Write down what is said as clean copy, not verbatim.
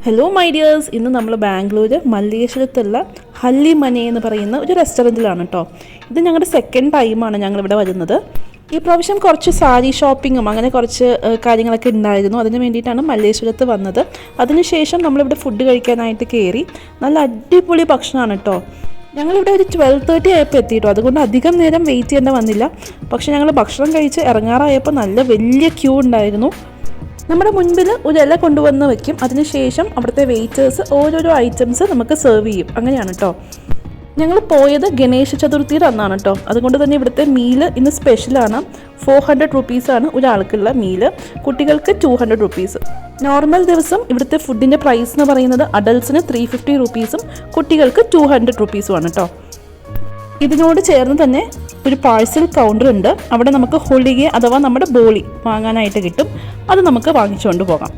Hello my dears, ഇന്ന് നമ്മൾ ബാംഗ്ലൂർ മല്ലേശ്വരത്തുള്ള ഹല്ലി മനെ എന്ന് പറയുന്ന ഒരു റെസ്റ്റോറൻറ്റിലാണ് കേട്ടോ. ഇത് ഞങ്ങളുടെ സെക്കൻഡ് ടൈമാണ് ഞങ്ങളിവിടെ വരുന്നത്. ഈ പ്രാവശ്യം കുറച്ച് സാരി ഷോപ്പിങ്ങും അങ്ങനെ കുറച്ച് കാര്യങ്ങളൊക്കെ ഉണ്ടായിരുന്നു. അതിന് വേണ്ടിയിട്ടാണ് മല്ലേശ്വരത്ത് വന്നത്. അതിനുശേഷം നമ്മളിവിടെ ഫുഡ് കഴിക്കാനായിട്ട് കയറി. നല്ല അടിപൊളി ഭക്ഷണമാണ് കേട്ടോ. ഞങ്ങളിവിടെ ഒരു 12:30 ആയപ്പോൾ എത്തിയിട്ടോ. അതുകൊണ്ട് അധികം നേരം വെയിറ്റ് ചെയ്യേണ്ട വന്നില്ല. പക്ഷേ ഞങ്ങൾ ഭക്ഷണം കഴിച്ച് ഇറങ്ങാറായപ്പോൾ നല്ല വലിയ ക്യൂ ഉണ്ടായിരുന്നു. നമ്മുടെ മുൻപിൽ ഒരു ഇല കൊണ്ടുവന്ന് വെക്കും. അതിനുശേഷം അവിടുത്തെ വെയിറ്റേഴ്സ് ഓരോരോ ഐറ്റംസ് നമുക്ക് സെർവ് ചെയ്യും. അങ്ങനെയാണ് കേട്ടോ. ഞങ്ങൾ പോയത് ഗണേശ ചതുർത്ഥിയുടെ അന്നാണ് കേട്ടോ. അതുകൊണ്ട് തന്നെ ഇവിടുത്തെ മീല് ഇന്ന് സ്പെഷ്യലാണ്. 400 റുപ്പീസാണ് ഒരാൾക്കുള്ള മീല്. കുട്ടികൾക്ക് 200 റുപ്പീസ്. നോർമൽ ദിവസം ഇവിടുത്തെ ഫുഡിൻ്റെ പ്രൈസ് എന്ന് പറയുന്നത് അഡൾട്ട്സിന് 350 റുപ്പീസും കുട്ടികൾക്ക് 200 റുപ്പീസുമാണ് കേട്ടോ. ഇതിനോട് ചേർന്ന് തന്നെ ഒരു പാഴ്സൽ കൗണ്ടർ ഉണ്ട്. അവിടെ നമുക്ക് ഹോളിഗെ അഥവാ നമ്മുടെ ബോളി വാങ്ങാനായിട്ട് കിട്ടും. അത് നമുക്ക് വാങ്ങിച്ചുകൊണ്ട് പോകാം.